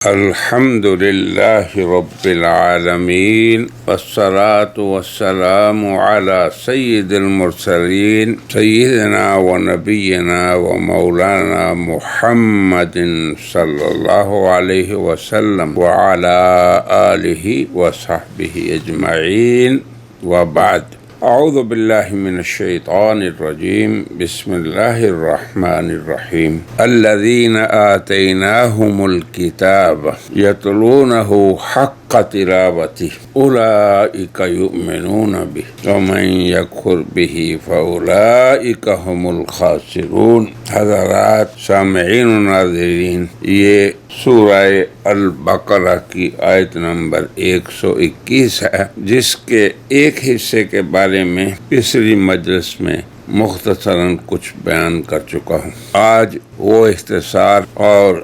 الحمد لله رب العالمين والصلاة والسلام على سيد المرسلين سيدنا ونبينا ومولانا محمد صلى الله عليه وسلم وعلى آله وصحبه أجمعين وبعد. اعوذ باللہ من الشیطان الرجیم بسم اللہ الرحمن الرحیم الذین آتیناہم الکتاب یتلونہ حق تلاوتہ اولئک یؤمنون بہ ومن یکفر بہ فاولئک هم الخاسرون. حضرات سامعین و ناظرین، یہ سورہ البقرہ کی آیت نمبر 121 ہے، جس کے ایک حصے کے بارے میں پچھلی مجلس میں مختصراً کچھ بیان کر چکا ہوں. آج وہ اختصار اور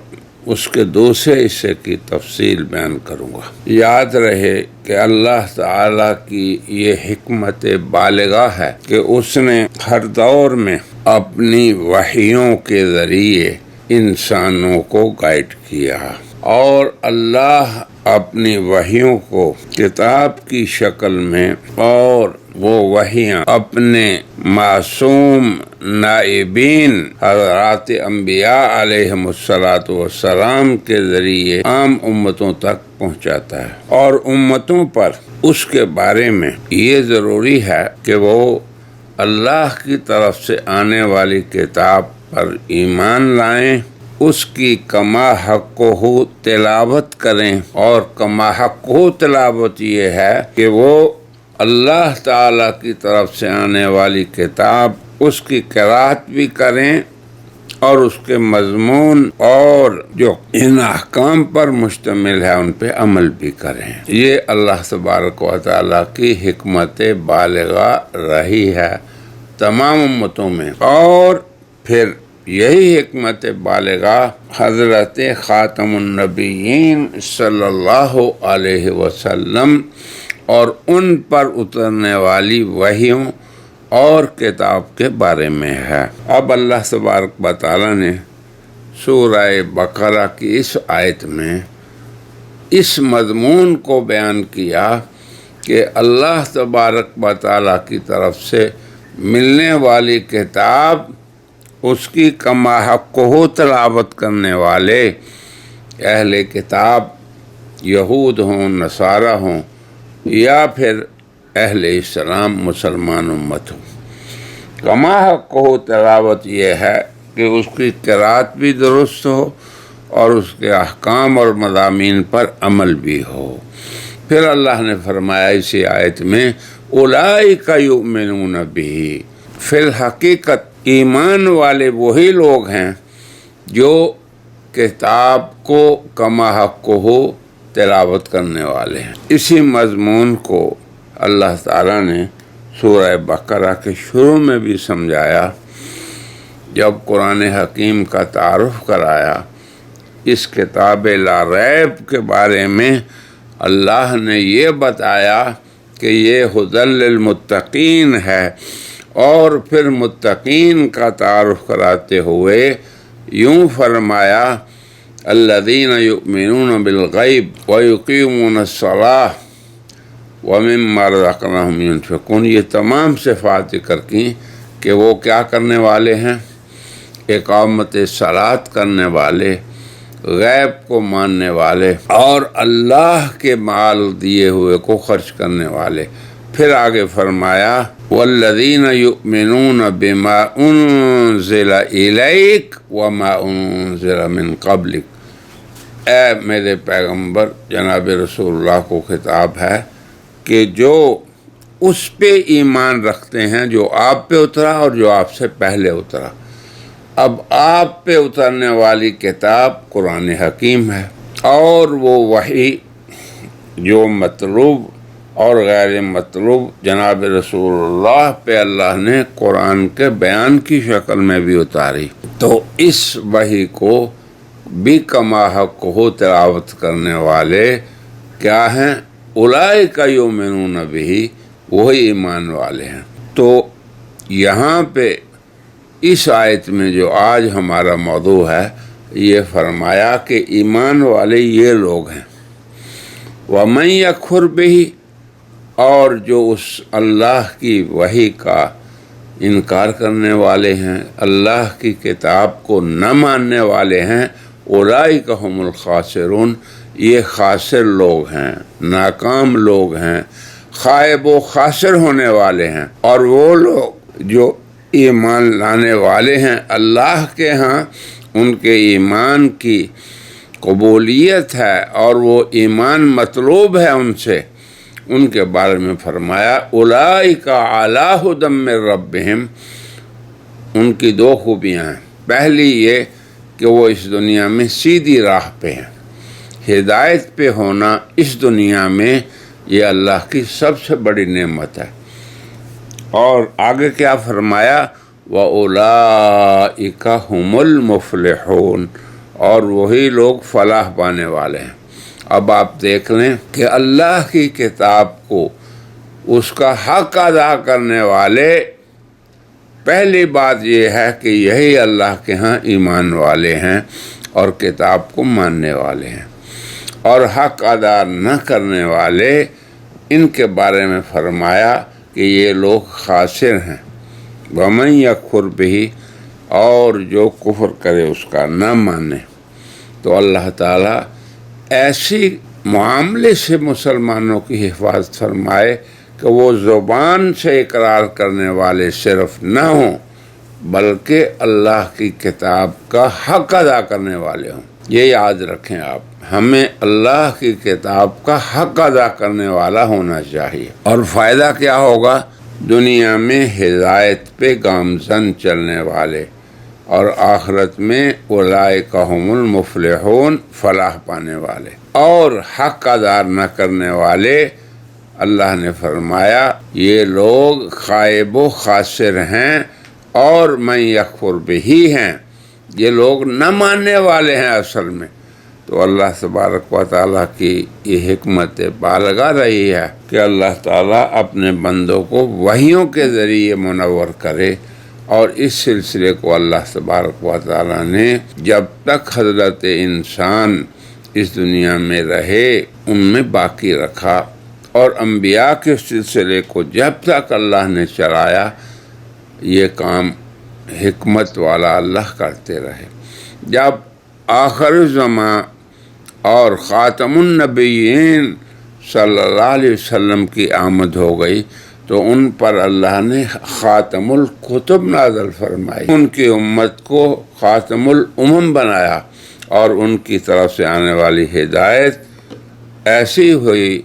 اس کے دوسرے حصے کی تفصیل بیان کروں گا. یاد رہے کہ اللہ تعالی کی یہ حکمت بالغہ ہے کہ اس نے ہر دور میں اپنی وحیوں کے ذریعے انسانوں کو گائیڈ کیا، اور اللہ اپنی وحیوں کو کتاب کی شکل میں اور وہ وحیاں اپنے معصوم نائبین حضرات انبیاء علیہم السلام کے ذریعے عام امتوں تک پہنچاتا ہے، اور امتوں پر اس کے بارے میں یہ ضروری ہے کہ وہ اللہ کی طرف سے آنے والی کتاب پر ایمان لائیں، اس کی کما حقہ تلاوت کریں. اور کما حقہ تلاوت یہ ہے کہ وہ اللہ تعالیٰ کی طرف سے آنے والی کتاب اس کی قرأت بھی کریں اور اس کے مضمون اور جو ان احکام پر مشتمل ہے ان پہ عمل بھی کریں. یہ اللہ تبارک و تعالیٰ کی حکمت بالغہ رہی ہے تمام امتوں میں. اور پھر یہی حکمت بالغہ حضرت خاتم النبیین صلی اللہ علیہ وسلم اور ان پر اترنے والی وحیوں اور کتاب کے بارے میں ہے. اب اللہ تبارک و تعالیٰ نے سورہ بقرہ کی اس آیت میں اس مضمون کو بیان کیا کہ اللہ تبارک و تعالیٰ کی طرف سے ملنے والی کتاب، اس کی کما حقہ تلاوت کرنے والے اہل کتاب یہود ہوں، نصارہ ہوں، یا پھر اہل اسلام مسلمان امت ہو. کما حقہ تلاوت یہ ہے کہ اس کی قرأت بھی درست ہو اور اس کے احکام اور مضامین پر عمل بھی ہو. پھر اللہ نے فرمایا اسی آیت میں اولئک یؤمنون بہ، فی الحقیقت ایمان والے وہی لوگ ہیں جو کتاب کو کما حقہ تلاوت کرنے والے ہیں. اسی مضمون کو اللہ تعالیٰ نے سورہ بقرہ کے شروع میں بھی سمجھایا جب قرآن حکیم کا تعارف کرایا. اس کتاب لا ریب کے بارے میں اللہ نے یہ بتایا کہ یہ ھدی للمتقین ہے، اور پھر متقین کا تعارف کراتے ہوئے یوں فرمایا الذین یؤمنون بالغیب ویقیمون الصلاۃ ومما رزقناہم ینفقون. یہ تمام صفات ذکر کی کہ وہ کیا کرنے والے ہیں؟ اقامت صلاۃ کرنے والے، غیب کو ماننے والے، اور اللہ کے مال دیے ہوئے کو خرچ کرنے والے. پھر آگے فرمایا والذین یؤمنون بما انزل الیک وما انزل من قبلک. اے میرے پیغمبر جناب رسول اللہ کو خطاب ہے کہ جو اس پہ ایمان رکھتے ہیں جو آپ پہ اترا اور جو آپ سے پہلے اترا. اب آپ پہ اترنے والی کتاب قرآن حکیم ہے، اور وہ وحی جو مطلوب اور غیر مطلوب جناب رسول اللہ پہ اللہ نے قرآن کے بیان کی شکل میں بھی اتاری. تو اس وحی کو بھی کما حقہ تلاوت کرنے والے کیا ہیں؟ اولئک یؤمنون بہ، وہی ایمان والے ہیں. تو یہاں پہ اس آیت میں جو آج ہمارا موضوع ہے یہ فرمایا کہ ایمان والے یہ لوگ ہیں، وَمَن يَكْفُرْ بِهِ، اور جو اس اللہ کی وحی کا انکار کرنے والے ہیں، اللہ کی کتاب کو نہ ماننے والے ہیں، اولئک هم الخاسرون، یہ خاسر لوگ ہیں، ناکام لوگ ہیں، خائب و خاسر ہونے والے ہیں۔ اور وہ لوگ جو ایمان لانے والے ہیں اللہ کے ہاں، ان کے ایمان کی قبولیت ہے اور وہ ایمان مطلوب ہے ان سے، ان کے بارے میں فرمایا اولئک علی ھدی من ربہم، ان کی دو خوبیاں ہیں۔ پہلی یہ کہ وہ اس دنیا میں سیدھی راہ پہ ہیں، ہدایت پہ ہونا اس دنیا میں یہ اللہ کی سب سے بڑی نعمت ہے۔ اور آگے کیا فرمایا، وَأُولَئِكَ هُمُ الْمُفْلِحُونَ، اور وہی لوگ فلاح پانے والے ہیں۔ اب آپ دیکھ لیں کہ اللہ کی کتاب کو اس کا حق ادا کرنے والے، پہلی بات یہ ہے کہ یہی اللہ کے ہاں ایمان والے ہیں اور کتاب کو ماننے والے ہیں، اور حق ادا نہ کرنے والے، ان کے بارے میں فرمایا کہ یہ لوگ خاسر ہیں۔ وَمَن يَكْفُرْ بِهِ، اور جو کفر کرے اس کا نہ مانے، تو اللہ تعالیٰ ایسی معاملے سے مسلمانوں کی حفاظت فرمائے کہ وہ زبان سے اقرار کرنے والے صرف نہ ہوں بلکہ اللہ کی کتاب کا حق ادا کرنے والے ہوں۔ یہ یاد رکھیں آپ، ہمیں اللہ کی کتاب کا حق ادا کرنے والا ہونا چاہیے۔ اور فائدہ کیا ہوگا؟ دنیا میں ہدایت پہ گامزن چلنے والے، اور آخرت میں اولئک هم المفلحون، فلاح پانے والے۔ اور حق ادا نہ کرنے والے، اللہ نے فرمایا یہ لوگ خائب و خاسر ہیں، اور من یکفر بہ ہیں، یہ لوگ نہ ماننے والے ہیں اصل میں۔ تو اللہ تبارک و تعالیٰ کی یہ حکمت بالغہ رہی ہے کہ اللہ تعالیٰ اپنے بندوں کو وحیوں کے ذریعے منور کرے، اور اس سلسلے کو اللہ تبارک و تعالیٰ نے جب تک حضرت انسان اس دنیا میں رہے ان میں باقی رکھا، اور انبیاء کے سلسلے کو جب تک اللہ نے چلایا یہ کام حکمت والا اللہ کرتے رہے۔ جب آخر زمان اور خاتم النبیین صلی اللہ علیہ وسلم کی آمد ہو گئی تو ان پر اللہ نے خاتم الکتب نازل فرمائی، ان کی امت کو خاتم الامم بنایا، اور ان کی طرف سے آنے والی ہدایت ایسی ہوئی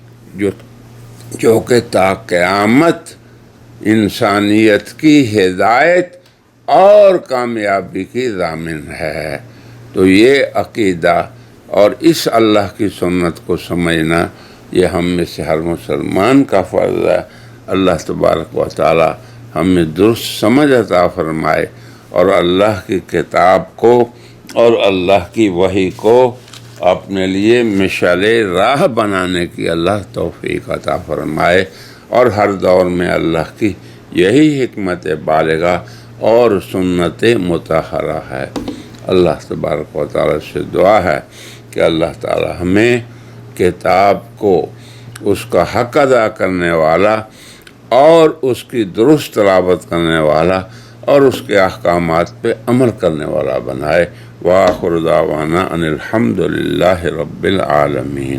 جو کہ تا قیامت انسانیت کی ہدایت اور کامیابی کی ضامن ہے۔ تو یہ عقیدہ اور اس اللہ کی سنت کو سمجھنا یہ ہم میں سے ہر مسلمان کا فرض ہے۔ اللہ تبارک و تعالی ہمیں درست سمجھ عطا فرمائے، اور اللہ کی کتاب کو اور اللہ کی وحی کو اپنے لیے مشعل راہ بنانے کی اللہ توفیق عطا فرمائے، اور ہر دور میں اللہ کی یہی حکمت بالغہ اور سنت مطہرہ ہے۔ اللہ تبارک و تعالی سے دعا ہے کہ اللہ تعالی ہمیں کتاب کو اس کا حق ادا کرنے والا اور اس کی درست تلاوت کرنے والا اور اس کے احکامات پہ عمل کرنے والا بنائے۔ وآخر دعوانا ان الحمد للہ رب العالمین۔